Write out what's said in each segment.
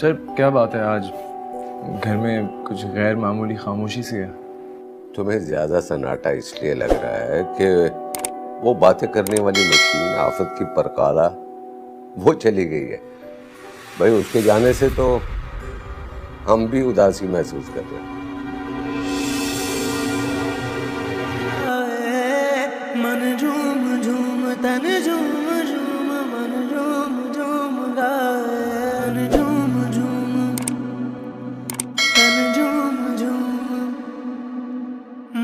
Sir क्या बात है, आज घर में कुछ गैर मामूली खामोशी सी है। तुम्हें ज्यादा सन्नाटा इसलिए लग रहा है कि वो बातें करने वाली मशीन आफत की परकाला वो चली गई है। भाई उसके जाने से तो हम भी उदासी महसूस कर रहे हैं। मन झूम झूम तन झूम झूम मन झूम झूम गाए, मन झूम झूम तन झूम झूम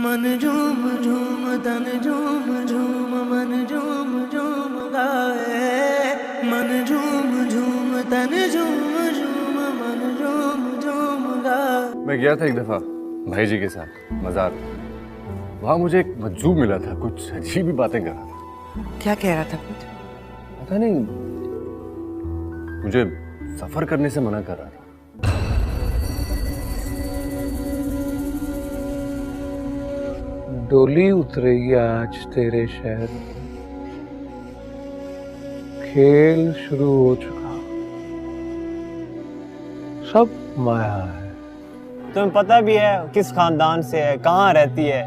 मन झूम झूम तन झूम झूम मन झूम झूम गाए, मन झूम झूम तन झूम झूम मन झूम झूम गाए। मैं गया था एक दफा भाई जी के साथ मज़ार। वहाँ मुझे एक मजजूब मिला था, कुछ अजीब ही बातें कर रहा था। क्या कह रहा था? कुछ पता नहीं, मुझे सफर करने से मना कर रहा था। डोली उतरेगी आज तेरे शहर में, खेल शुरू हो चुका, सब माया है। तुम्हें पता भी है किस खानदान से है, कहाँ रहती है,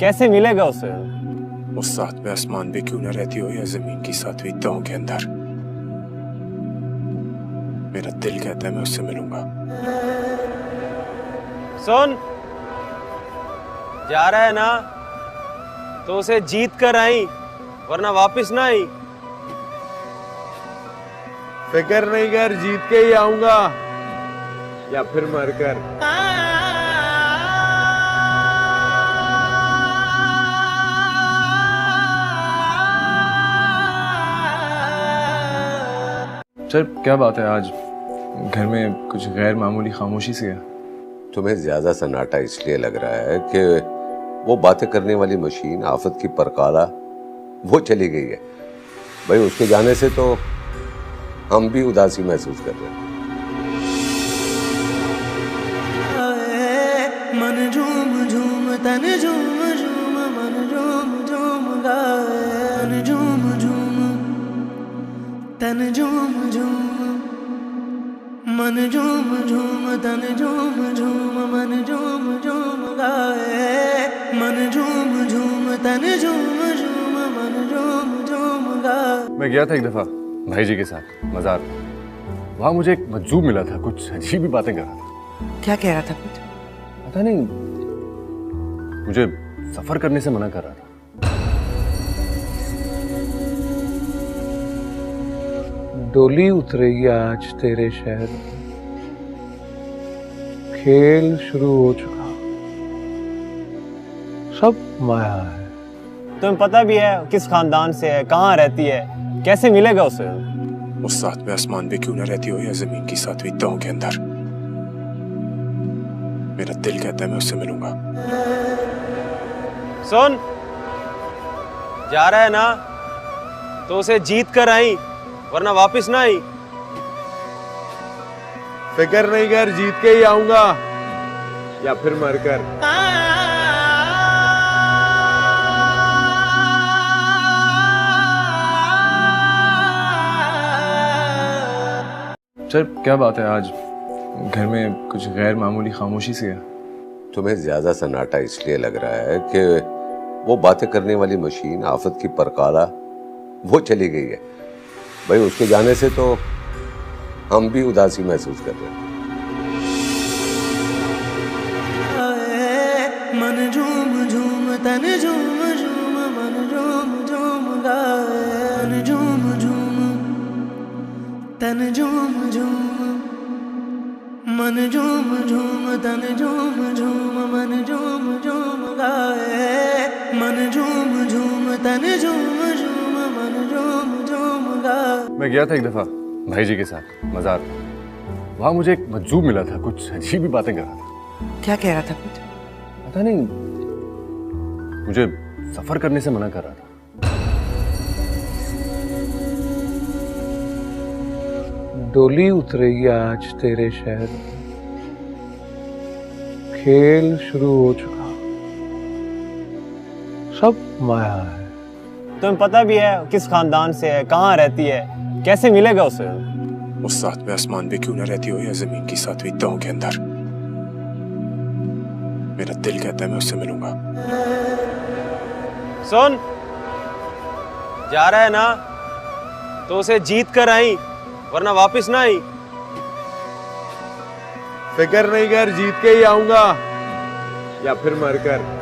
कैसे मिलेगा उसे? उस सातवें आसमान पे क्यों न रहती हो या जमीन की सातवीं तहों के अंदर, मेरा दिल कहता है मैं उससे मिलूंगा। सुन, जा रहा है ना तो उसे जीत कर आई, वरना वापस ना आई। फिक्र नहीं कर, जीत के ही आऊंगा या फिर मरकर। सर क्या बात है, आज घर में कुछ गैर मामूली खामोशी सी है। तुम्हें ज्यादा सन्नाटा इसलिए लग रहा है कि वो बातें करने वाली मशीन आफत की परकाला वो चली गई है। भाई उसके जाने से तो हम भी उदासी महसूस कर रहे हैं। मन झूम झूम तन झूम झूम मन झूम झूम गाए, मन झूम झूम तन झूम झूम मन झूम झूम तन झूम झूम मन झूम झूम गाए, मन झूम झूम तन झूम झूम मन झूम झूम गाए। मैं गया था एक दफा भाई जी के साथ मज़ार। वहाँ मुझे एक मजजूब मिला था, कुछ अजीब ही बातें कर रहा था। क्या कह रहा था? कुछ पता नहीं, मुझे सफर करने से मना कर रहा था। डोली उतरेगी आज तेरे शहर में, खेल शुरू हो चुका, सब माया है। तुम्हें पता भी है किस खानदान से है, कहाँ रहती है, कैसे मिलेगा उसे? उस सातवें आसमान पे क्यों न रहती हो या जमीन की सातवीं तहों के अंदर, मेरा दिल कहता है मैं उससे मिलूंगा। सुन, जा रहा है ना तो उसे जीत कर आई, वरना वापस ना आई। फिक्र नहीं कर, जीत के ही आऊंगा या फिर मरकर। सर क्या बात है, आज घर में कुछ गैर मामूली खामोशी सी है। तुम्हें ज्यादा सन्नाटा इसलिए लग रहा है कि वो बातें करने वाली मशीन आफत की परकाला वो चली गई है। भाई उसके जाने से तो हम भी उदासी महसूस कर रहे हैं। मन झूम झूम तन झूम झूम मन झूम झूम गाए, मन झूम झूम तन झूम झूम मन झूम झूम तन झूम झूम मन झूम झूम गाए, मन झूम झूम तन झूम झूम मन झूम झूम गाए। मैं गया था एक दफा भाई जी के साथ मज़ार। वहाँ मुझे एक मजजूब मिला था, कुछ अजीब ही बातें कर रहा था। क्या कह रहा था? कुछ पता नहीं, मुझे सफर करने से मना कर रहा था। डोली उतरेगी आज तेरे शहर में, खेल शुरू हो चुका, सब माया है। तुम्हें पता भी है किस खानदान से है, कहाँ रहती है, कैसे मिलेगा उसे? वो सातवें आसमान पे क्यों न रहती हो या जमीन की सातवीं तहों के अंदर। मेरा दिल कहता है मैं उससे मिलूंगा। सुन, जा रहा है ना तो उसे जीत कर आई, वरना वापस ना आई। फिक्र नहीं कर, जीत के ही आऊंगा या फिर मरकर।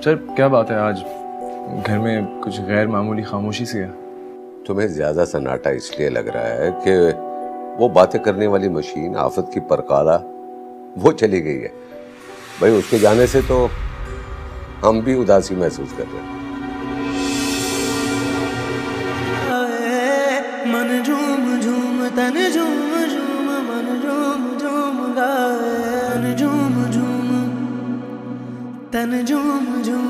सर क्या बात है, आज घर में कुछ गैर मामूली खामोशी सी है। तुम्हें ज्यादा सन्नाटा इसलिए लग रहा है कि वो बातें करने वाली मशीन आफत की परकाला वो चली गई है। भाई उसके जाने से तो हम भी उदासी महसूस कर रहे हैं। मन झूम झूम तन झूम झूम मन झूम झूम गाए। मन झूम झूम तन झूम झूम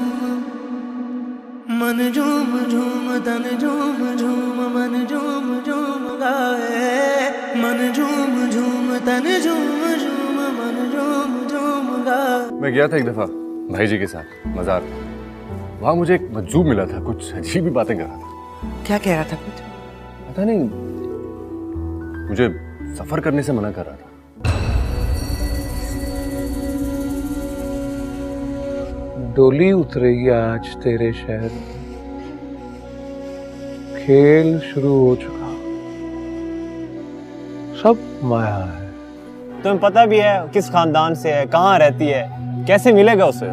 मन झूम झूम तन झूम झूम मन झूम झूम गाए। मन झूम झूम तन झूम झूम मन झूम झूम गाए। मैं गया था एक दफा भाई जी के साथ मजार। वहां मुझे एक मजजूब मिला था, कुछ अजीब ही बातें कर रहा था। क्या कह रहा था कुछ? पता नहीं, मुझे सफर करने से मना कर रहा था। डोली उतरेगी आज तेरे शहर में, खेल शुरू हो चुका, सब माया है। तुम्हें पता भी है किस खानदान से है, कहाँ रहती है, कैसे मिलेगा उसे?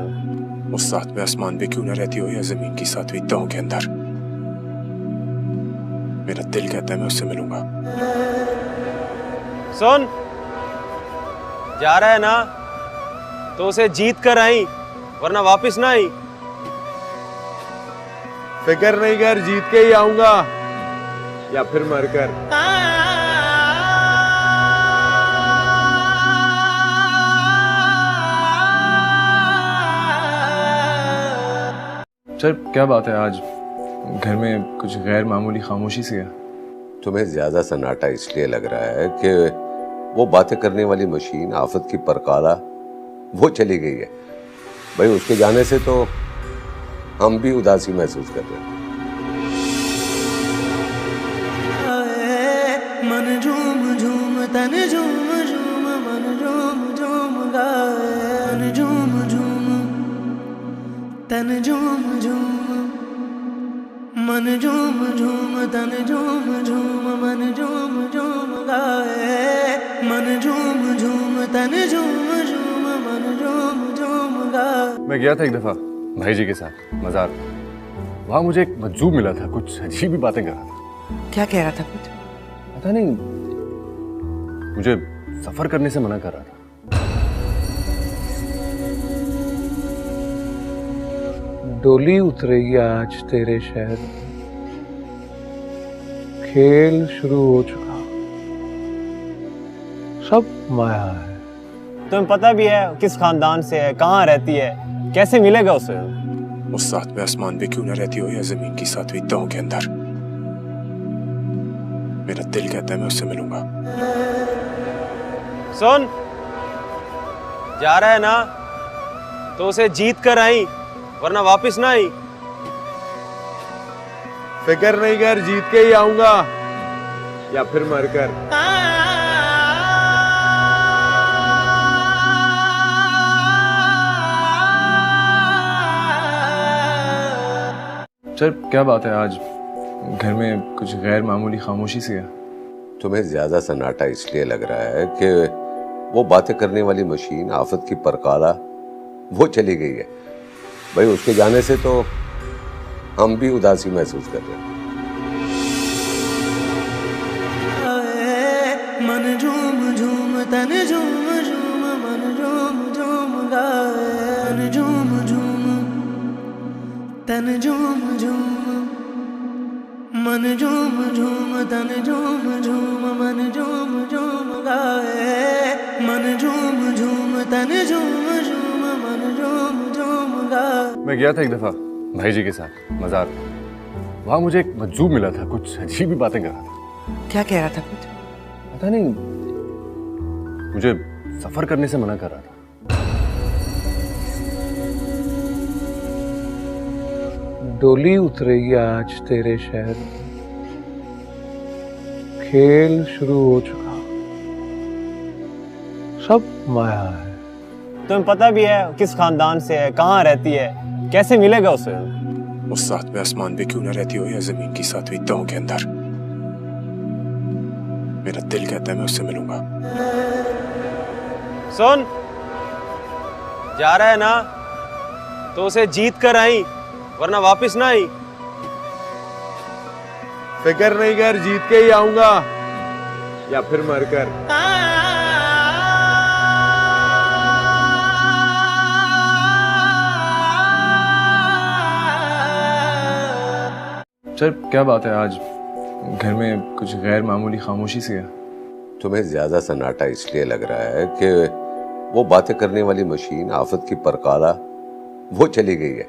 वो सातवें आसमान पे क्यों न रहती हो या जमीन की सातवीं तहों के अंदर। मेरा दिल कहता है मैं उससे मिलूंगा। सुन, जा रहा है ना तो उसे जीत कर आई, वरना वापस ना आई। फिक्र नहीं कर, जीत के ही आऊंगा या फिर मरकर। सर क्या बात है, आज घर में कुछ गैर मामूली खामोशी सी है। तुम्हें ज्यादा सन्नाटा इसलिए लग रहा है कि वो बातें करने वाली मशीन आफत की परकाला वो चली गई है। भाई उसके जाने से तो हम भी उदासी महसूस कर रहे हैं। मन झूम झूम तन झूम झूम मन झूम झूम गाए। मन झूम झूम तन झूम झूम मन झूम झूम तन झूम झूम मन झूम झूम गाए। मन झूम झूम तन झूम झूम मन झूम झूम गाए। मैं गया था एक दफा भाई जी के साथ मजार। वहां मुझे एक मजजूब मिला था, कुछ अजीब ही बातें कर रहा था। क्या कह रहा था कुछ? पता नहीं, मुझे सफर करने से मना कर रहा था। डोली उतरेगी आज तेरे शहर में, खेल शुरू हो चुका, सब माया है। तुम्हें पता भी है किस खानदान से है, कहाँ रहती है, कैसे मिलेगा उसे? वो सातवें आसमान पे क्यों न रहती हो या जमीन की सातवीं तहों के अंदर। मेरा दिल कहता है मैं उससे मिलूंगा। सुन, जा रहा है ना तो उसे जीत कर आई, वरना वापस ना आई। फिक्र नहीं कर, जीत के ही आऊंगा या फिर मरकर। सर क्या बात है, आज घर में कुछ गैर मामूली खामोशी सी है। तुम्हें ज्यादा सन्नाटा इसलिए लग रहा है कि वो बातें करने वाली मशीन आफत की परकाला वो चली गई है। भाई उसके जाने से तो हम भी उदासी महसूस कर रहे हैं। मन झूम झूम तन झूम झूम मन झूम झूम गाए। मन झूम झूम तन झूम झूम मन झूम झूम तन झूम झूम मन झूम झूम गाए। मन झूम झूम तन झूम झूम मन झूम झूम गाए। मैं गया था एक दफा भाई जी के साथ मजार। वहां मुझे एक मजजूब मिला था, कुछ अजीब ही बातें कर रहा था। क्या कह रहा था कुछ? पता नहीं, मुझे सफर करने से मना कर रहा था। डोली उतरेगी आज तेरे शहर में। खेल शुरू हो चुका, सब माया है। तुम्हें पता भी है किस खानदान से है, कहाँ रहती है, कैसे मिलेगा उसे? उस सातवें आसमान पे क्यों न रहती हो या जमीन की सातवीं तहों के अंदर, मेरा दिल कहता है मैं उससे मिलूंगा। सुन, जा रहा है ना तो उसे जीत कर आई, वरना वापस ना आई। फिक्र नहीं कर, जीत के ही आऊंगा या फिर मरकर। सर क्या बात है, आज घर में कुछ गैर मामूली खामोशी सी है। तुम्हें ज्यादा सन्नाटा इसलिए लग रहा है कि वो बातें करने वाली मशीन आफत की परकाला वो चली गई है।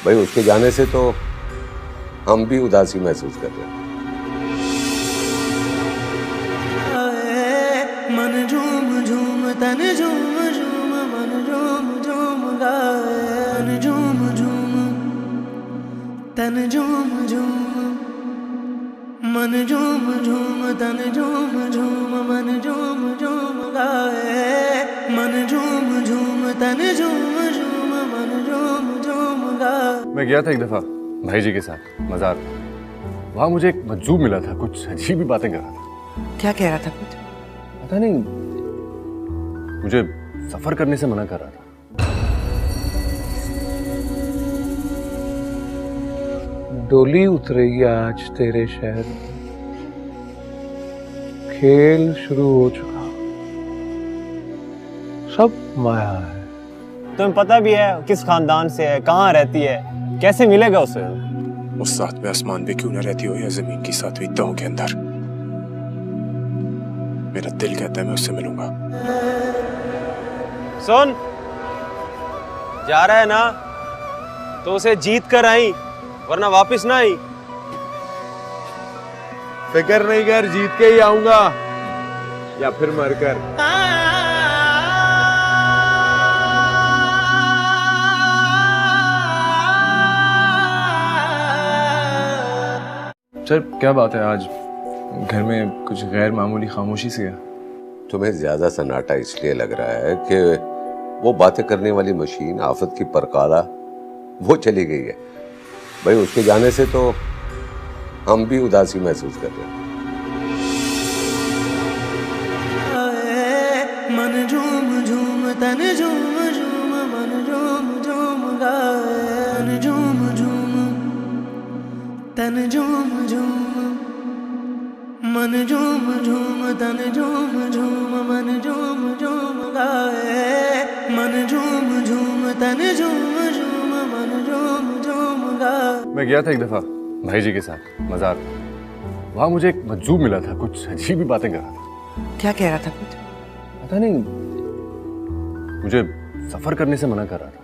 भाई उसके जाने से तो हम भी उदासी महसूस कर रहे हैं। मन झूम झूम तन झूम झूम मन झूम झूम गाए। मन झूम झूम तन झूम झूम मन झूम झूम तन झूम झूम मन झूम झूम गाए। मन झूम झूम तन झूम झूम मन झूम झूम गाए। मैं गया था एक दफा भाई जी के साथ मजार। वहां मुझे एक मजजूब मिला था, कुछ अजीब ही बातें कर रहा था। क्या कह रहा था कुछ? पता नहीं, मुझे सफर करने से मना कर रहा था। डोली उतरेगी आज तेरे शहर में। खेल शुरू हो चुका, सब माया है। तुम्हें पता भी है किस खानदान से है, कहाँ रहती है, कैसे मिलेगा उसे? उस सातवें आसमान पे क्यों न रहती हो या जमीन की सातवीं तहों के अंदर, मेरा दिल कहता है मैं उससे मिलूंगा। सुन, जा रहा है ना तो उसे जीत कर आई, वरना वापस ना आई। फिक्र नहीं कर, जीत के ही आऊंगा या फिर मरकर। सर क्या बात है, आज घर में कुछ गैर मामूली खामोशी सी है। तुम्हें ज्यादा सन्नाटा इसलिए लग रहा है कि वो बातें करने वाली मशीन आफत की परकाला वो चली गई है। भाई उसके जाने से तो हम भी उदासी महसूस कर रहे हैं। मन झूम झूम तन झूम झूम मन झूम झूम गाए। मन झूम झूम तन झूम झूम मन झूम झूम तन झूम झूम मन झूम झूम गाए। मन झूम झूम तन झूम झूम मन झूम झूम गाए। मैं गया था एक दफा भाई जी के साथ मजार। वहां मुझे एक मजजूब मिला था, कुछ अजीब ही बातें कर रहा था। क्या कह रहा था कुछ? पता नहीं, मुझे सफर करने से मना कर रहा था।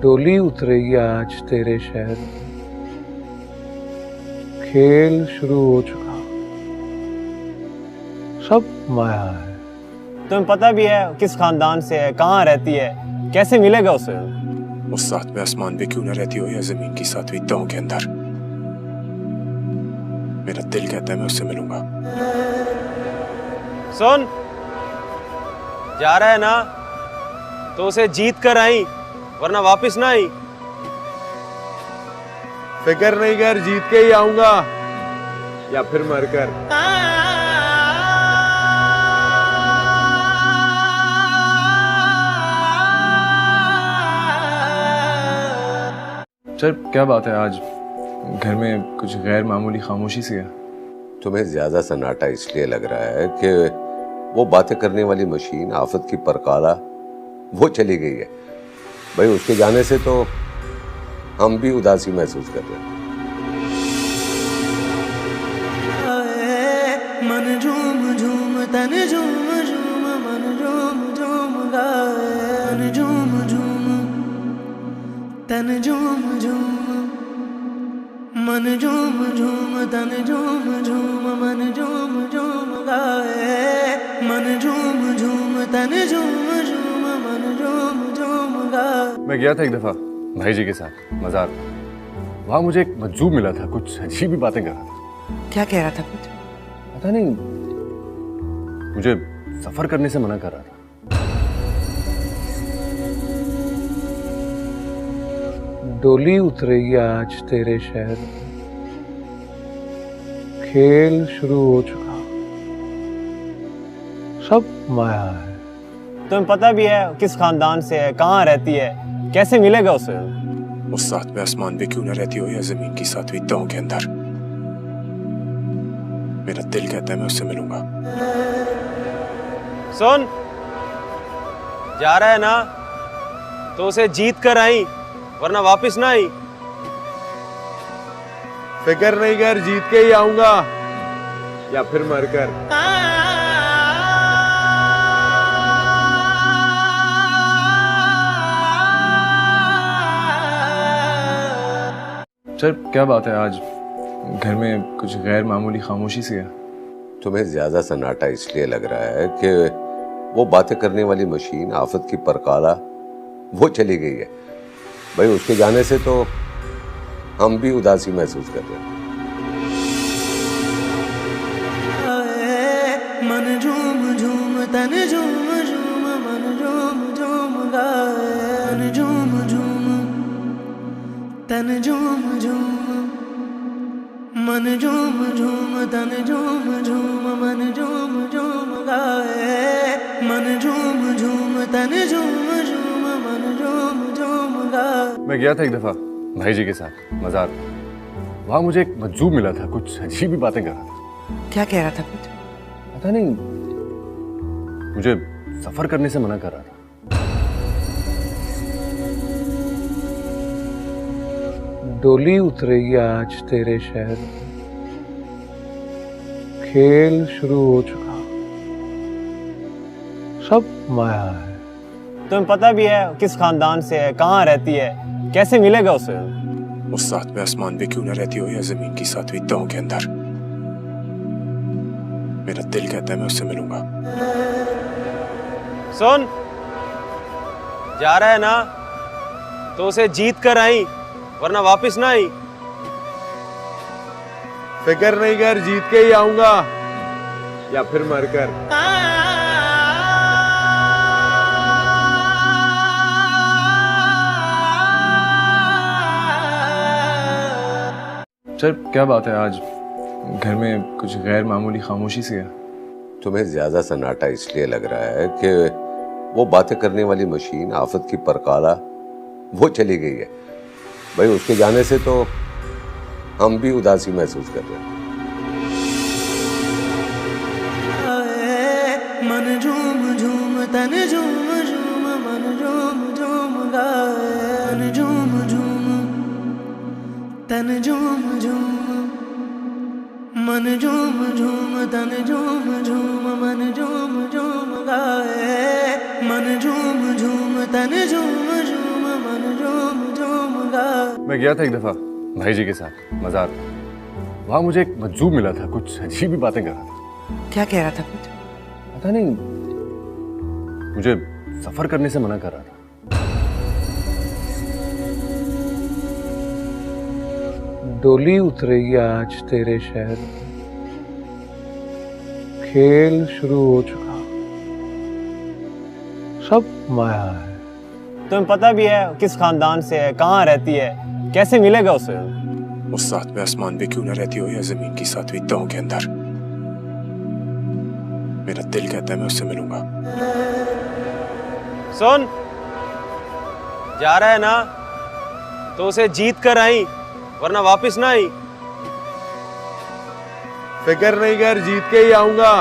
डोली उतरेगी आज तेरे शहर में। खेल शुरू हो चुका, सब माया है। तुम्हें पता भी है किस खानदान से है, कहाँ रहती है, कैसे मिलेगा उसे? उस सातवें आसमान पे क्यों न रहती हो या जमीन की सातवीं तहों के अंदर, मेरा दिल कहता है मैं उससे मिलूंगा। सुन, जा रहा है ना तो उसे जीत कर आई, वरना वापस ना आई। फिक्र नहीं कर, जीत के ही आऊंगा या फिर मरकर। सर क्या बात है, आज घर में कुछ गैर मामूली खामोशी सी है। तुम्हें ज्यादा सन्नाटा इसलिए लग रहा है कि वो बातें करने वाली मशीन आफत की परकाला वो चली गई है। भाई उसके जाने से तो हम भी उदासी महसूस कर रहे हैं। मन झूम झूम तन झूम झूम मन झूम झूम गाए। मन झूम झूम तन झूम झूम मन झूम झूम तन झूम झूम मन झूम झूम गाए। मन झूम झूम तन झूम झूम मन झूम मैं गया था एक दफ़ा भाई जी के साथ मज़ार। वहाँ मुझे एक मजजूब मिला था, कुछ अजीब ही बातें कर रहा था। क्या कह रहा था कुछ? पता नहीं, मुझे सफ़र करने से मना कर रहा था। डोली उतरेगी आज तेरे शहर में, खेल शुरू हो चुका, सब माया है। तुम्हें पता भी है किस खानदान से है, कहाँ रहती है, कैसे मिलेगा उसे? उस सातवें आसमान पे क्यों न रहती हो या जमीन की सातवीं तहों के अंदर, मेरा दिल कहता है मैं उससे मिलूंगा। सुन, जा रहा है ना तो उसे जीत कर आई, वरना वापस ना आई। फिक्र नहीं कर, जीत के ही आऊंगा या फिर मरकर। सर क्या बात है, आज घर में कुछ गैर मामूली खामोशी सी है। तुम्हें ज्यादा सन्नाटा इसलिए लग रहा है कि वो बातें करने वाली मशीन आफत की परकाला वो चली गई है। भाई उसके जाने से तो हम भी उदासी महसूस कर रहे हैं। मन झूम झूम तन झूम झूम मन झूम झूम गाए, मन झूम झूम तन झूम झूम, मन झूम झूम तन झूम झूम मन झूम झूम गाए, मन झूम झूम तन झूम झूम मन झूम झूम गाए। मैं गया था एक दफ़ा भाई जी के साथ मज़ार। वहाँ मुझे एक मजजूब मिला था, कुछ अजीब ही बातें कर रहा था। क्या कह रहा था कुछ? पता नहीं, मुझे सफ़र करने से मना कर रहा था। डोली उतरेगी आज तेरे शहर में, खेल शुरू हो चुका, सब माया है। तुम्हें पता भी है किस खानदान से है, कहाँ रहती है, कैसे मिलेगा उसे? उस सातवें आसमान पे क्यों न रहती हो या जमीन की सातवीं तहों के अंदर, मेरा दिल कहता है मैं उससे मिलूंगा। सुन, जा रहा है ना तो उसे जीत कर आई, वरना वापस ना आई। फिक्र नहीं कर, जीत के ही आऊंगा या फिर मरकर। सर क्या बात है, आज घर में कुछ गैर मामूली खामोशी सी है। तुम्हें ज्यादा सन्नाटा इसलिए लग रहा है कि वो बातें करने वाली मशीन आफत की परकाला वो चली गई है। भाई उसके जाने से तो हम भी उदासी महसूस कर रहे हैं। मन झूम झूम तन झूम झूम मन झूम झूम गाए, मन झूम झूम तन झूम झूम, मन झूम झूम तन झूम झूम मन झूम झूम गाए, मन झूम झूम तन झूम झूम मन झूम झूम गाए। मैं गया था एक दफ़ा भाई जी के साथ मज़ार। वहाँ मुझे एक मजजूब मिला था, कुछ अजीब ही बातें कर रहा था। क्या कह रहा था कुछ? पता नहीं, मुझे सफ़र करने से मना कर रहा था। डोली उतरेगी आज तेरे शहर में, खेल शुरू हो चुका, सब माया है। तुम्हें पता भी है किस खानदान से है, कहाँ रहती है, कैसे मिलेगा उसे? उस सातवें आसमान पे क्यों न रहती हो या जमीन की सातवीं तहों के अंदर, मेरा दिल कहता है मैं उससे मिलूंगा। सुन, जा रहा है ना तो उसे जीत कर आई, वरना वापस ना आई। फिक्र नहीं कर, जीत के ही आऊंगा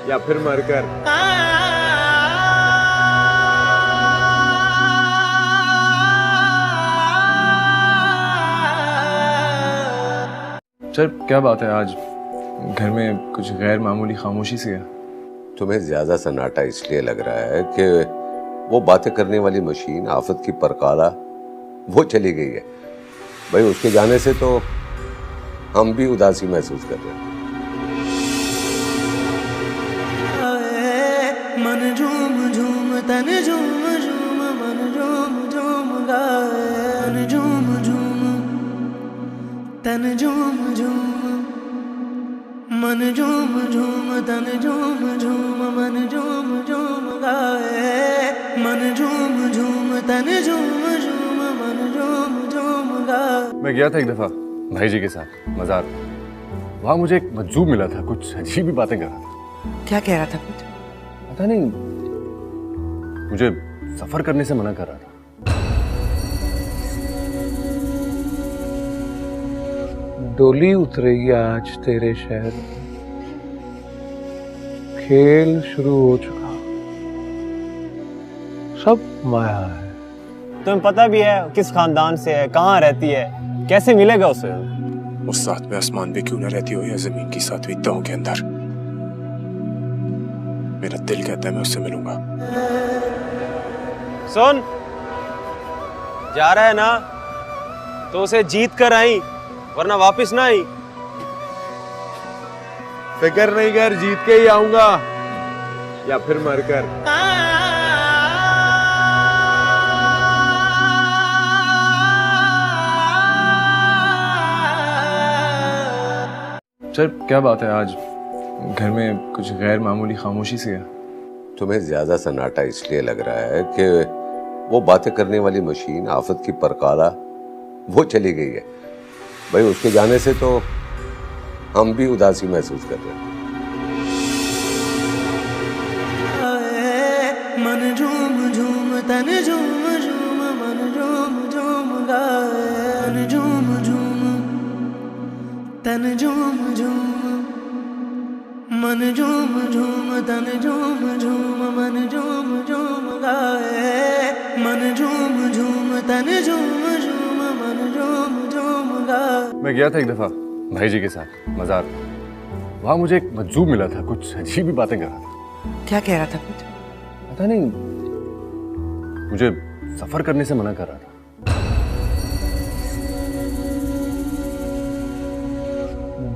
या फिर मरकर। सर क्या बात है, आज घर में कुछ गैर मामूली खामोशी सी है। तुम्हें ज्यादा सन्नाटा इसलिए लग रहा है कि वो बातें करने वाली मशीन आफत की परकाला वो चली गई है। भाई उसके जाने से तो हम भी उदासी महसूस कर रहे हैं। मन झूम झूम तन झूम झूम मन झूम झूम तन झूम झूम मन झूम झूम तन झूम झूम मन झूम झूम गाए मन झूम झूम तन झूम झूम मन झूम झूम गाए। मैं गया था एक दफा भाई जी के साथ मजार। वहां मुझे एक मजजूब मिला था, कुछ अजीब ही बातें कर रहा था। क्या कह रहा था कुछ? पता नहीं, मुझे सफर करने से मना कर रहा था। डोली उतरेगी आज तेरे शहर में, खेल शुरू हो चुका, सब माया है। तुम्हें पता भी है किस खानदान से है, कहाँ रहती है, कैसे मिलेगा उसे? उस सातवें आसमान पे क्यों ना रहती हो या जमीन की सातवीं तहों के अंदर, मेरा दिल कहता है मैं उससे मिलूंगा। सुन, जा रहा है ना तो उसे जीत कर आई, वरना वापस ना आई। फिक्र नहीं कर, जीत के ही आऊंगा या फिर मरकर। सर क्या बात है, आज घर में कुछ गैर मामूली खामोशी सी है। तुम्हें ज्यादा सन्नाटा इसलिए लग रहा है कि वो बातें करने वाली मशीन आफत की परकाला वो चली गई है। भाई उसके जाने से तो हम भी उदासी महसूस कर रहे हैं। मन झूम झूम तन झूम झूम मन झूम झूम गाए मन झूम झूम तन झूम झूम मन झूम झूम तन झूम झूम मन झूम झूम गाए मन झूम झूम तन झूम झूम मन झूम झूम गाए। मैं गया था एक दफा भाई जी के साथ मजार। वहां मुझे एक मजजूब मिला था, कुछ अजीब ही बातें कर रहा था। क्या कह रहा था कुछ? पता नहीं, मुझे सफर करने से मना कर रहा था।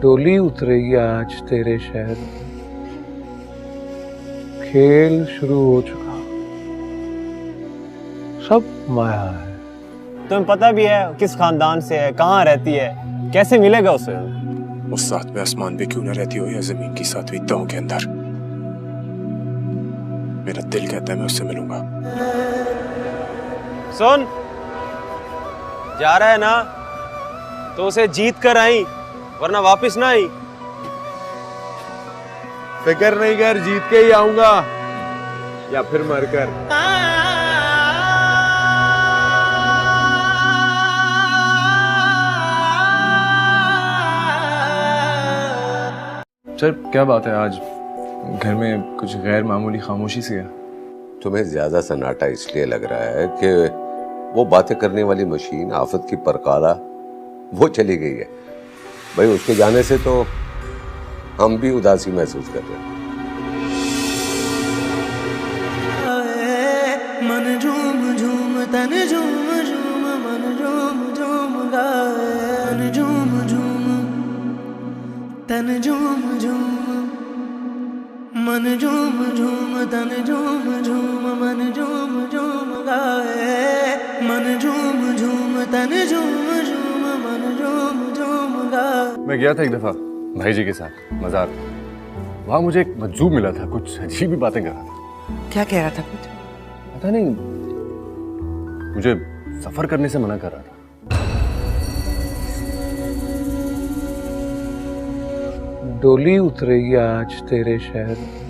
डोली उतरेगी आज तेरे शहर में, खेल शुरू हो चुका, सब माया है। तुम्हें पता भी है किस खानदान से है, कहाँ रहती है, कैसे मिलेगा उसे? उस सातवें आसमान पे क्यों ना रहती हो या जमीन की सातवीं तहों के अंदर, मेरा दिल कहता है मैं उससे मिलूंगा। सुन, जा रहा है ना तो उसे जीत कर आई, वरना वापस ना आई। फिक्र नहीं कर, जीत के ही आऊंगा या फिर मरकर। सर क्या बात है, आज घर में कुछ गैर मामूली खामोशी सी है। तुम्हें ज्यादा सन्नाटा इसलिए लग रहा है कि वो बातें करने वाली मशीन आफत की परकाला वो चली गई है। भाई उसके जाने से तो हम भी उदासी महसूस कर रहे हैं। मन झूम झूम तन झूम झूम मन झूम झूम गाए मन झूम झूम तन झूम झूम मन झूम झूम तन झूम झूम मन झूम झूम गाए मन झूम झूम तन झूम झूम मन झूम झूम गाए। मैं गया था एक दफा भाई जी के साथ मजार। वहां मुझे एक मजजूब मिला था, कुछ अजीब ही बातें कर रहा था। क्या कह रहा था कुछ? पता नहीं, मुझे सफर करने से मना कर रहा था। डोली उतरेगी आज तेरे शहर में,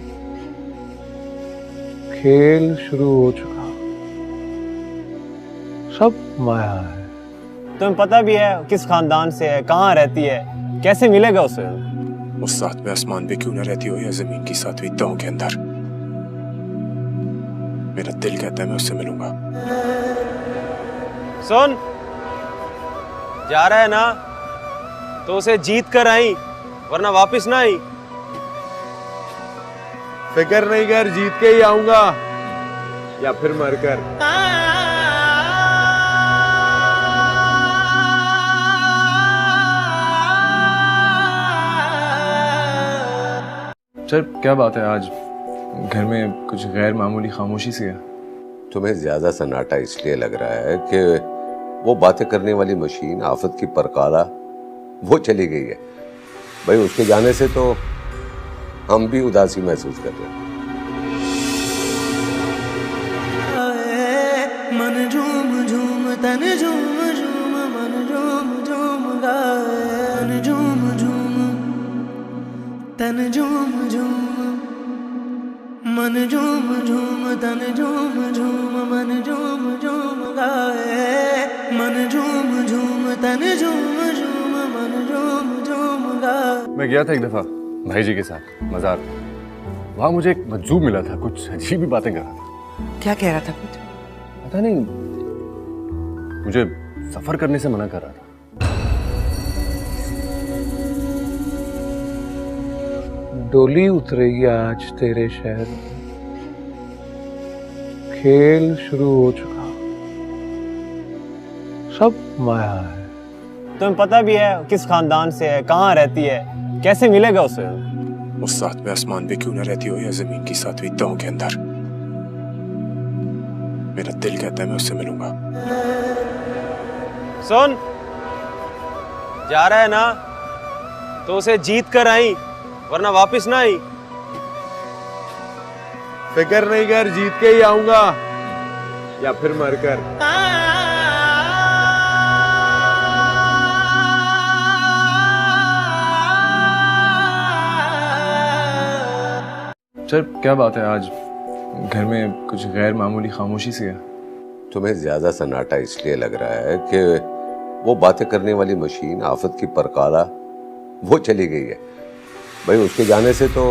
खेल शुरू हो चुका, सब माया है। तुम्हें पता भी है किस खानदान से है, कहाँ रहती है, कैसे मिलेगा उसे? उस सातवें आसमान पे क्यों ना रहती हो या जमीन की सातवीं तहों के अंदर, मेरा दिल कहता है मैं उससे मिलूंगा। सुन, जा रहा है ना तो उसे जीत कर आई, वरना वापस ना आई। फिक्र नहीं कर, जीत के ही आऊंगा या फिर मरकर। सर क्या बात है, आज घर में कुछ गैर मामूली खामोशी सी है। तुम्हें ज्यादा सन्नाटा इसलिए लग रहा है कि वो बातें करने वाली मशीन आफत की परकाला वो चली गई है। भाई उसके जाने से तो हम भी उदासी महसूस कर रहे हैं। मन झूम झूम तन झूम झूम मन झूम झूम गाए। मन झूम झूम तन झूम झूम मन झूम झूम तन झूम झूम मन झूम झूम गाए। मन झूम झूम तन झूम झूम मन झूम झूम गाए। मैं गया था एक दफा भाई जी के साथ मजार। वहां मुझे एक मज्जूब मिला था, कुछ अजीब ही बातें कर रहा था। क्या कह रहा था कुछ? पता नहीं, मुझे सफर करने से मना कर रहा था। डोली उतरेगी आज तेरे शहर में, खेल शुरू हो चुका, सब माया है। तुम्हें पता भी है किस खानदान से है, कहाँ रहती है, कैसे मिलेगा उसे? उस सातवें आसमान पे क्यों न रहती हो या जमीन की सातवीं तहों के अंदर, मेरा दिल कहता है मैं उससे मिलूंगा। सुन, जा रहा है ना तो उसे जीत कर आई, वरना वापस ना आई। फिक्र नहीं कर, जीत के ही आऊंगा या फिर मरकर। सर क्या बात है, आज घर में कुछ गैर मामूली खामोशी सी है। तुम्हें ज्यादा सन्नाटा इसलिए लग रहा है कि वो बातें करने वाली मशीन, आफत की परकाला, वो चली गई है। भाई उसके जाने से तो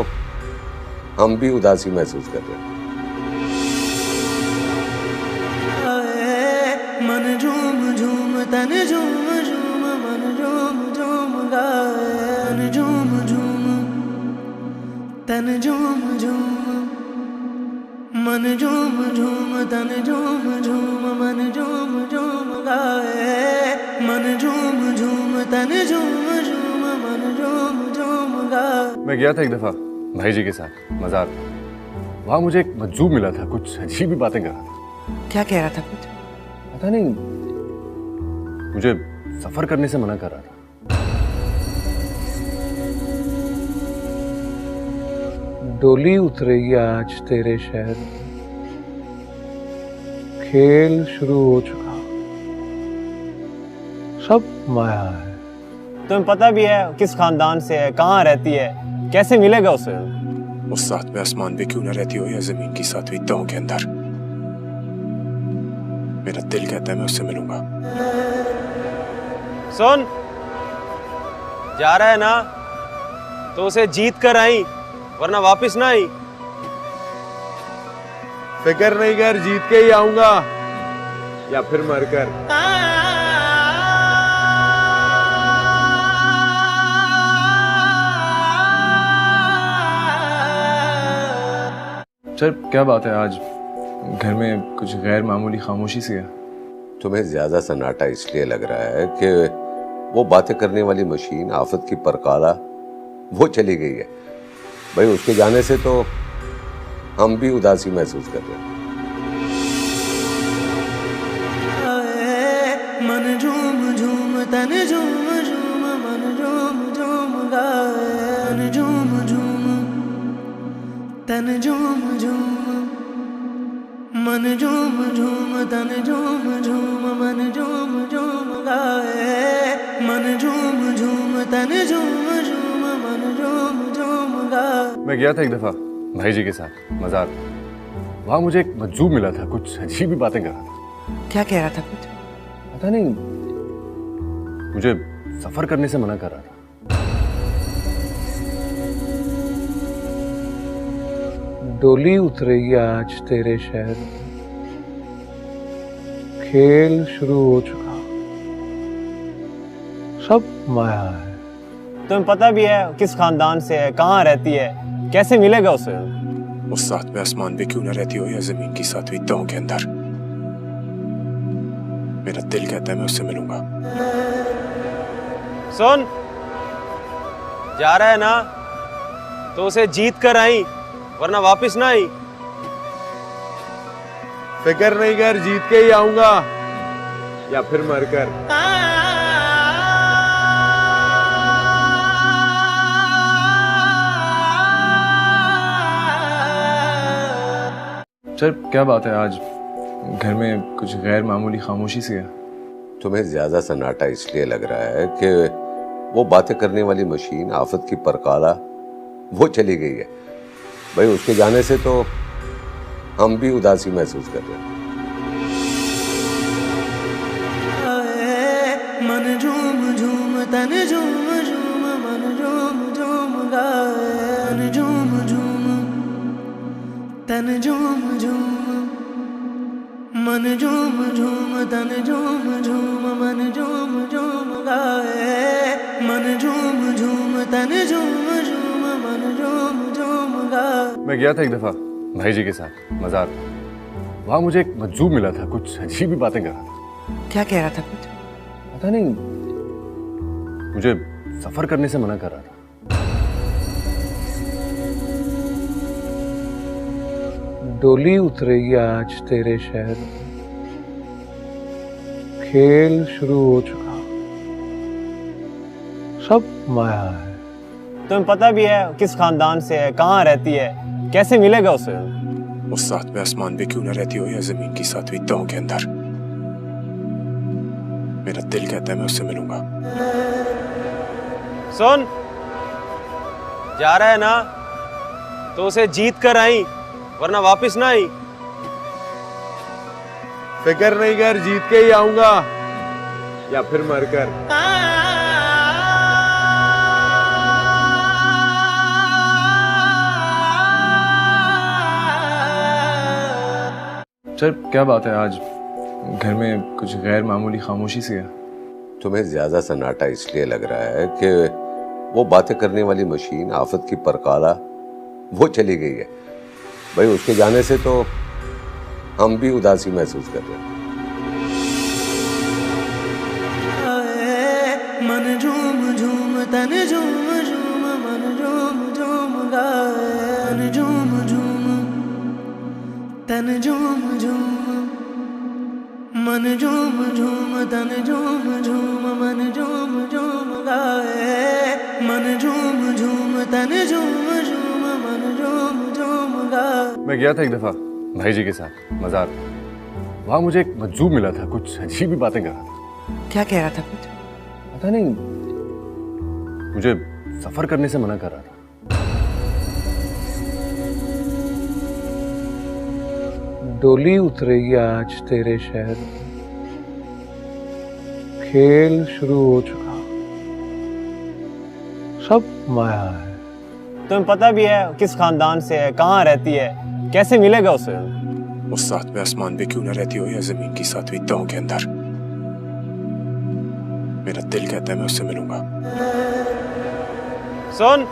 हम भी उदासी महसूस कर रहे हैं। मन झूम झूम तन झूम झूम मन झूम झूम गाए। मन झूम झूम तन झूम झूम मन झूम झूम तन झूम झूम मन झूम झूम गाए। मन झूम झूम तन झूम झूम मन झूम झूम गाए। मैं गया था एक दफा भाई जी के साथ मजार। वहां मुझे एक मज्जूब मिला था, कुछ अजीब ही बातें कर रहा था। क्या कह रहा था कुछ? पता नहीं, मुझे सफर करने से मना कर रहा था। डोली उतरेगी आज तेरे शहर में, खेल शुरू हो चुका, सब माया है। तुम्हें पता भी है किस खानदान से है, कहाँ रहती है, कैसे मिलेगा उसे? उस सातवें आसमान पे क्यों न रहती हो या जमीन की सातवीं तहों के अंदर, मेरा दिल कहता है मैं उससे मिलूंगा। सुन, जा रहा है ना तो उसे जीत कर आई, वरना वापस ना आई। फिक्र नहीं कर, जीत के ही आऊंगा या फिर मरकर। सर क्या बात है, आज घर में कुछ गैर मामूली खामोशी सी है। तुम्हें ज्यादा सन्नाटा इसलिए लग रहा है कि वो बातें करने वाली मशीन, आफत की परकाला, वो चली गई है। भाई उसके जाने से तो हम भी उदासी महसूस कर रहे हैं। मन झूम झूम तन झूम झूम मन झूम झूम गाए। मन झूम झूम तन झूम झूम मन झूम झूम तन झूम झूम मन झूम झूम गाए। मन झूम झूम तन झूम झूम मन झूम झूम गाए। मैं गया था एक दफा भाई जी के साथ मजार। वहां मुझे एक मज्जूब मिला था, कुछ अजीब ही बातें कर रहा था। क्या कह रहा था कुछ? पता नहीं, मुझे सफर करने से मना कर रहा था। डोली उतरेगी आज तेरे शहर में, खेल शुरू हो चुका, सब माया है। तुम्हें पता भी है किस खानदान से है, कहाँ रहती है, कैसे मिलेगा उसे? उस सातवें आसमान पे क्यों न रहती हो या जमीन की सातवीं तहों के अंदर, मेरा दिल कहता है मैं उससे मिलूंगा। सुन, जा रहा है ना तो उसे जीत कर आई, वरना वापस ना आई। फिक्र नहीं कर, जीत के ही आऊंगा या फिर मरकर। सर क्या बात है आज घर में कुछ गैर मामूली खामोशी सी है। तुम्हें ज्यादा सन्नाटा इसलिए लग रहा है कि वो बातें करने वाली मशीन आफत की परकाला वो चली गई है। भाई उसके जाने से तो हम भी उदासी महसूस कर रहे हैं। मन झूम झूम तन झूम झूम मन झूम झूम गाए। मन झूम झूम तन झूम झूम मन झूम झूम तन झूम झूम मन झूम झूम गाए। मन झूम झूम तन झूम झूम मन झूम झूम गाए। मैं गया था एक दफा भाई जी के साथ मजार। वहां मुझे एक मजजूब मिला था, कुछ अजीब ही बातें कर रहा था। क्या कह रहा था कुछ? पता नहीं, मुझे सफर करने से मना कर रहा था। डोली उतरेगी आज तेरे शहर में, खेल शुरू हो चुका, सब माया है। तुम्हें पता भी है किस खानदान से है, कहाँ रहती है, कैसे मिलेगा उसे? उस सातवें आसमान पे क्यों न रहती हो या जमीन की सातवीं तहों के अंदर। मेरा दिल कहता है मैं उससे मिलूंगा। सुन, जा रहा है ना तो उसे जीत कर आई, वरना वापस ना आई। फिक्र नहीं कर, जीत के ही आऊंगा या फिर मरकर। सर क्या बात है आज घर में कुछ गैर मामूली खामोशी सी है। तुम्हें ज्यादा सन्नाटा इसलिए लग रहा है कि वो बातें करने वाली मशीन आफत की परकाला वो चली गई है। भाई उसके जाने से तो हम भी उदासी महसूस कर रहे हैं। मन झूम झूम तन झूम झूम मन झूम झूम गाए। मन झूम झूम तन झूम झूम मन झूम झूम तन झूम झूम मन झूम झूम गाए। मन झूम झूम तन झूम झूम मन झूम झूम गाए। मैं गया था एक दफा भाई जी के साथ मजार। वहां मुझे एक मजजूब मिला था, कुछ अजीब ही बातें कर रहा था। क्या कह रहा था कुछ? पता नहीं, मुझे सफर करने से मना कर रहा था। डोली उतरेगी आज तेरे शहर में, खेल शुरू हो चुका, सब माया है। तुम्हें पता भी है किस खानदान से है, कहाँ रहती है, कैसे मिलेगा उसे? उस सातवें आसमान पे क्यों न रहती हो या जमीन की सातवीं तहों के अंदर। मेरा दिल कहता है मैं उससे मिलूंगा। सुन,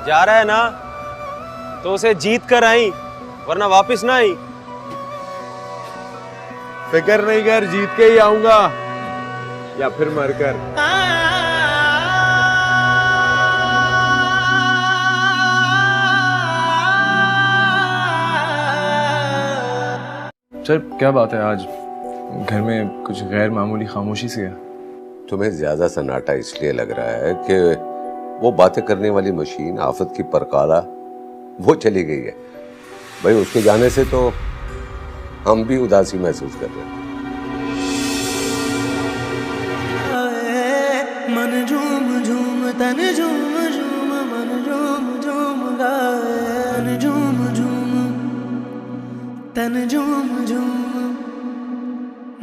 जा रहा है ना तो उसे जीत कर आई, वरना वापस ना आई। फिक्र नहीं कर, जीत के ही आऊंगा या फिर मरकर। सर क्या बात है आज घर में कुछ गैर मामूली खामोशी सी है। तुम्हें ज्यादा सन्नाटा इसलिए लग रहा है कि वो बातें करने वाली मशीन आफत की परकाला वो चली गई है। भाई उसके जाने से तो हम भी उदासी महसूस कर रहे हैं। मन झूम झूम तन झूम झूम मन झूम झूम गाए। मन झूम झूम तन झूम झूम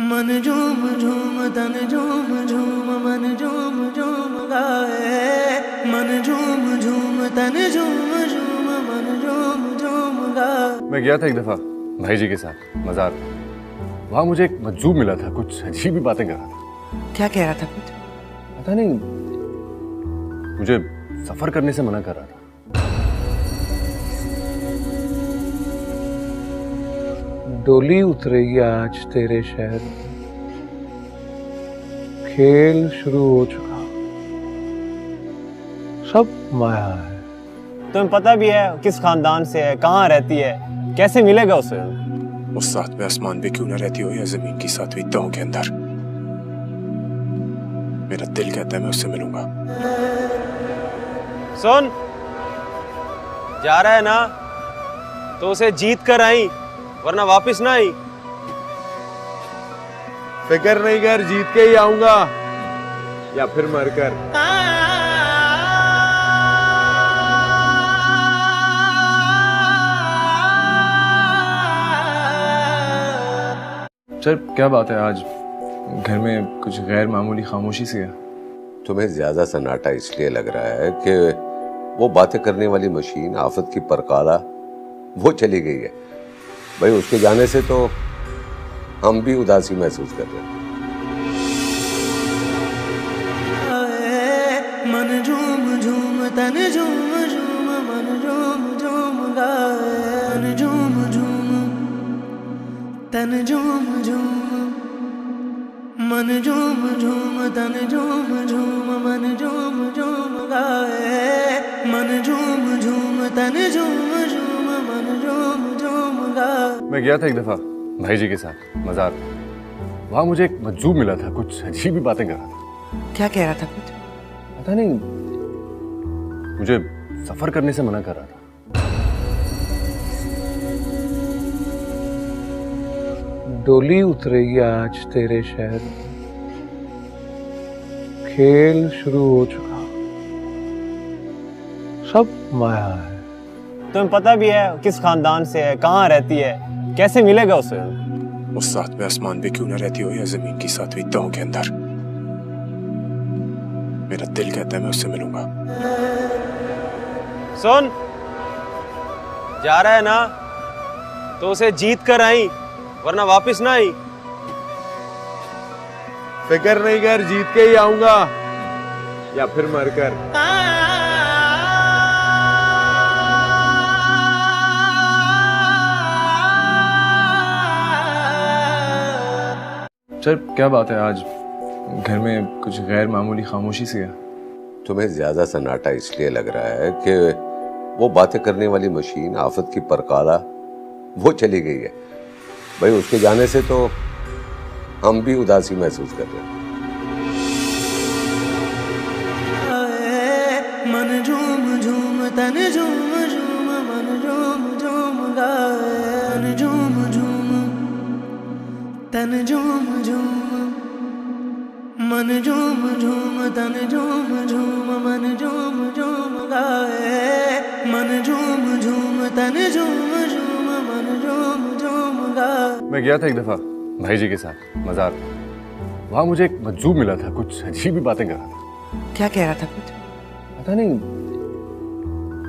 मन झूम झूम तन झूम झूम मन झूम झूम गाए। मन झूम झूम तन झूम झूम मन झूम झूम गाए। मैं गया था एक दफा भाई जी के साथ मजार। वहां मुझे एक मजजूब मिला था, कुछ अजीब ही बातें कर रहा था। क्या कह रहा था कुछ? पता नहीं, मुझे सफर करने से मना कर रहा था। डोली उतरेगी आज तेरे शहर में, खेल शुरू हो चुका, सब माया है। तुम्हें पता भी है किस खानदान से है, कहाँ रहती है, कैसे मिलेगा उसे? उस सातवें आसमान पे क्यों न रहती हो या जमीन की सातवीं तहों के अंदर। मेरा दिल कहता है मैं उससे मिलूंगा। सुन, जा रहा है ना तो उसे जीत कर आई, वरना वापस ना आई। फिक्र नहीं कर, जीत के ही आऊंगा या फिर मरकर। सर क्या बात है, आज घर में कुछ गैर मामूली खामोशी सी है। तुम्हें ज्यादा सन्नाटा इसलिए लग रहा है कि वो बातें करने वाली मशीन आफत की परकाला वो चली गई है। भाई उसके जाने से तो हम भी उदासी महसूस कर रहे हैं। मन झूम झूम तन झूम झूम मन झूम झूम गाए। मन झूम झूम तन झूम झूम मन झूम झूम तन झूम झूम मन झूम झूम गाए। मन झूम झूम तन झूम झूम मन झूम झूम गाए। मैं गया था एक दफा भाई जी के साथ मजार। वहां मुझे एक मजजूब मिला था, कुछ अजीब ही बातें कर रहा था। क्या कह रहा था कुछ? पता नहीं, मुझे सफर करने से मना कर रहा था। डोली उतरेगी आज तेरे शहर में, खेल शुरू हो चुका, सब माया है। तुम्हें पता भी है किस खानदान से है, कहाँ रहती है, कैसे मिलेगा उसे? उस सातवें आसमान पे क्यों ना रहती हो या जमीन की सातवीं तहों के अंदर। मेरा दिल कहता है मैं उससे मिलूंगा। सुन, जा रहा है ना तो उसे जीत कर आई, वरना वापस ना आई। फिक्र नहीं कर, जीत के ही आऊंगा या फिर मरकर। सर क्या बात है, आज घर में कुछ गैर मामूली खामोशी सी है। तुम्हें ज्यादा सन्नाटा इसलिए लग रहा है कि वो बातें करने वाली मशीन आफत की परकाला वो चली गई है। भाई उसके जाने से तो हम भी उदासी महसूस कर रहे हैं। मन झूम झूम तन झूम झूम मन झूम झूम गाए। मन झूम झूम तन झूम झूम मन झूम झूम तन झूम झूम मन झूम झूम गाए। मन झूम झूम तन झूम झूम मन झूम झूम गाए। मैं गया था एक दफा भाई जी के साथ मजार। वहां मुझे एक मजजूब मिला था, कुछ अजीब ही बातें कर रहा था। क्या कह रहा था कुछ? पता नहीं,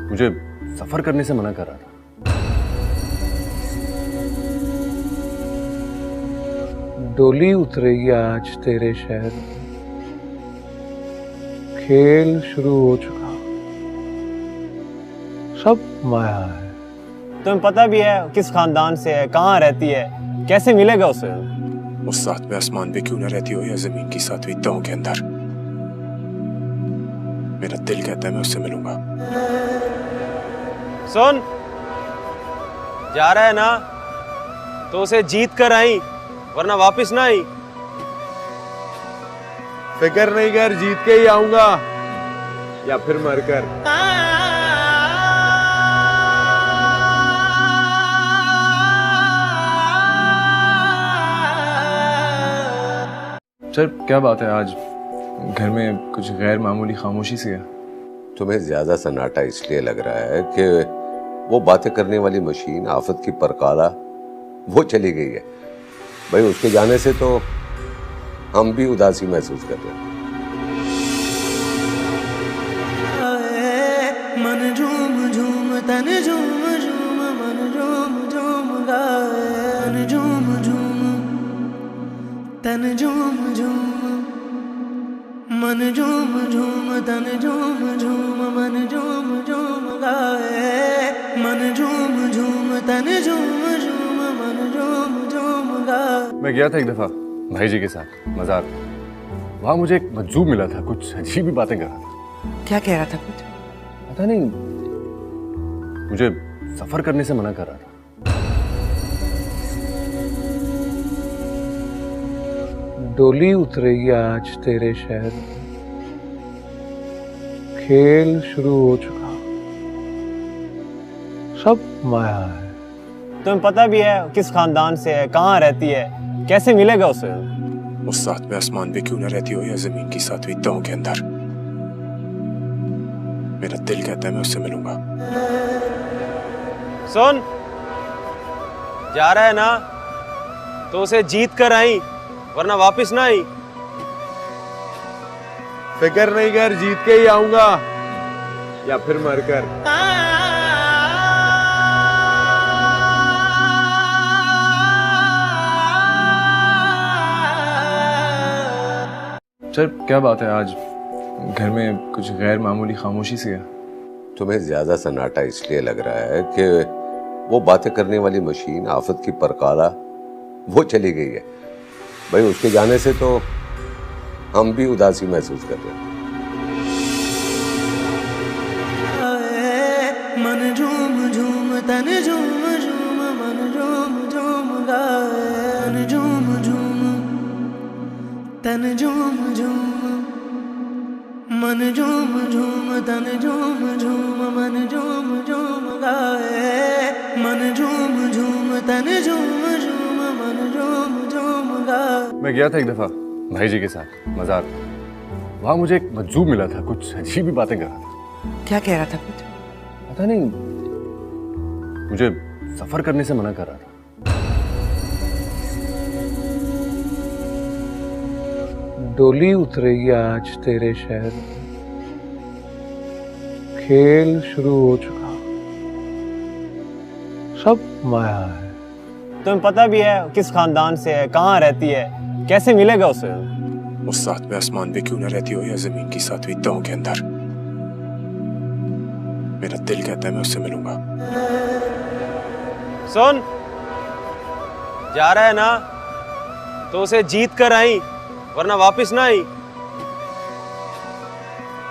मुझे सफर करने से मना कर रहा था। डोली उतरेगी आज तेरे शहर में, खेल शुरू हो चुका, सब माया है। तुम्हें पता भी है किस खानदान से है, कहाँ रहती है, कैसे मिलेगा उसे? उस सातवें आसमान पे क्यों ना रहती हो या जमीन की सातवीं तहों के अंदर। मेरा दिल कहता है मैं उससे मिलूंगा। सुन, जा रहा है ना तो उसे जीत कर आई, वरना वापस ना आई। फिक्र नहीं कर, जीत के ही आऊंगा या फिर मरकर। सर क्या बात है, आज घर में कुछ गैर मामूली खामोशी सी है। तुम्हें ज्यादा सन्नाटा इसलिए लग रहा है कि वो बातें करने वाली मशीन आफत की परकाला वो चली गई है। भाई उसके जाने से तो हम भी उदासी महसूस कर रहे हैं। मन झूम झूम तन झूम झूम मन झूम झूम गाए। मन झूम झूम तन झूम झूम मन झूम झूम तन झूम झूम मन झूम झूम गाए। मन झूम झूम तन झूम झूम मन झूम झूम गाए। मैं गया था एक दफा भाई जी के साथ मजार। वहां मुझे एक मजजूब मिला था, कुछ अजीब ही बातें कर रहा था। क्या कह रहा था कुछ? पता नहीं, मुझे सफर करने से मना कर रहा था। डोली उतरेगी आज तेरे शहर में, खेल शुरू हो चुका, सब माया है। तुम्हें पता भी है किस खानदान से है, कहाँ रहती है, कैसे मिलेगा उसे? उस सातवें आसमान पे क्यों ना रहती हो या जमीन की सातवीं तहों के अंदर, मेरा दिल कहता है मैं उससे मिलूंगा। सुन, जा रहा है ना तो उसे जीत कर आई, वरना वापस ना आई। फिक्र नहीं कर, जीत के ही आऊंगा या फिर मरकर। सर क्या बात है, आज घर में कुछ गैर मामूली खामोशी सी है। तुम्हें ज्यादा सन्नाटा इसलिए लग रहा है कि वो बातें करने वाली मशीन आफत की परकाला वो चली गई है। भाई उसके जाने से तो हम भी उदासी महसूस कर रहे हैं। मन झूम झूम तन झूम झूम मन झूम झूम गाए, मन झूम झूम तन झूम झूम, मन झूम झूम तन झूम झूम मन झूम झूम गाए, मन झूम झूम तन झूम झूम मन झूम झूम गाए। मैं गया था एक दफा भाई जी के साथ मजार। वहां मुझे एक मजजूब मिला था, कुछ अजीब ही बातें कर रहा था। क्या कह रहा था कुछ? पता नहीं, मुझे सफर करने से मना कर रहा था। डोली उतरेगी आज तेरे शहर में, खेल शुरू हो चुका, सब माया है। तुम्हें पता भी है किस खानदान से है, कहाँ रहती है, कैसे मिलेगा उसे? उस सातवें आसमान पे क्यों ना रहती हो या जमीन की सातवीं तहों के अंदर, मेरा दिल कहता है मैं उससे मिलूंगा। सुन, जा रहा है ना तो उसे जीत कर आई, वरना वापस ना आई।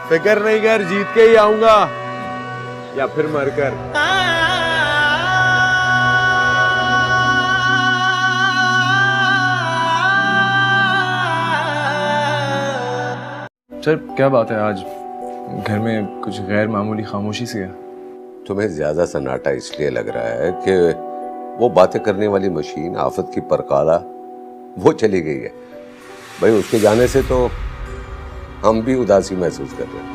फिक्र नहीं कर, जीत के ही आऊंगा या फिर मरकर। सर क्या बात है, आज घर में कुछ गैर मामूली खामोशी सी है। तुम्हें ज्यादा सन्नाटा इसलिए लग रहा है कि वो बातें करने वाली मशीन आफत की परकाला वो चली गई है। भाई उसके जाने से तो हम भी उदासी महसूस कर रहे हैं।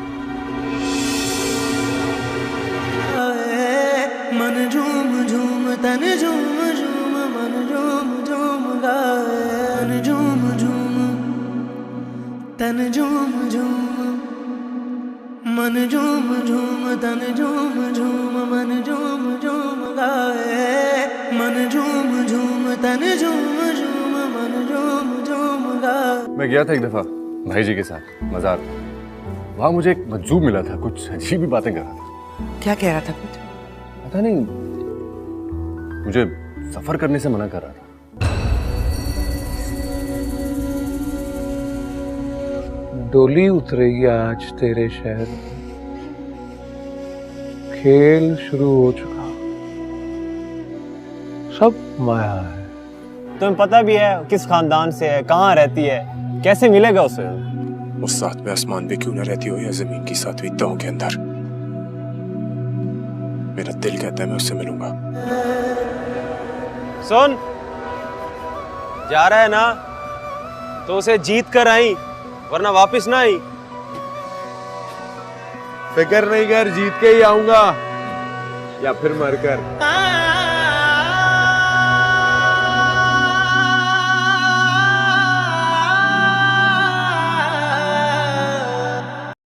मन झूम झूम तन झूम झूम मन झूम झूम गाए, मन झूम झूम तन झूम झूम, मन झूम झूम तन झूम झूम मन झूम झूम गाए, मन झूम झूम तन झूम झूम मन झूम झूम गाए। मैं गया था एक दफा भाई जी के साथ मजार। वहां मुझे एक मजजूब मिला था, कुछ अजीब ही बातें कर रहा था। क्या कह रहा था कुछ? पता नहीं, मुझे सफर करने से मना कर रहा था। डोली उतरेगी आज तेरे शहर में, खेल शुरू हो चुका, सब माया है। तुम्हें पता भी है किस खानदान से है, कहाँ रहती है, कैसे मिलेगा उसे? उस सातवें आसमान पे क्यों ना रहती हो या जमीन की सातवीं तहों के अंदर, मेरा दिल कहता है मैं उससे मिलूंगा। सुन, जा रहा है ना तो उसे जीत कर आई, वरना वापस ना आई। फिक्र नहीं कर, जीत के ही आऊंगा या फिर मरकर।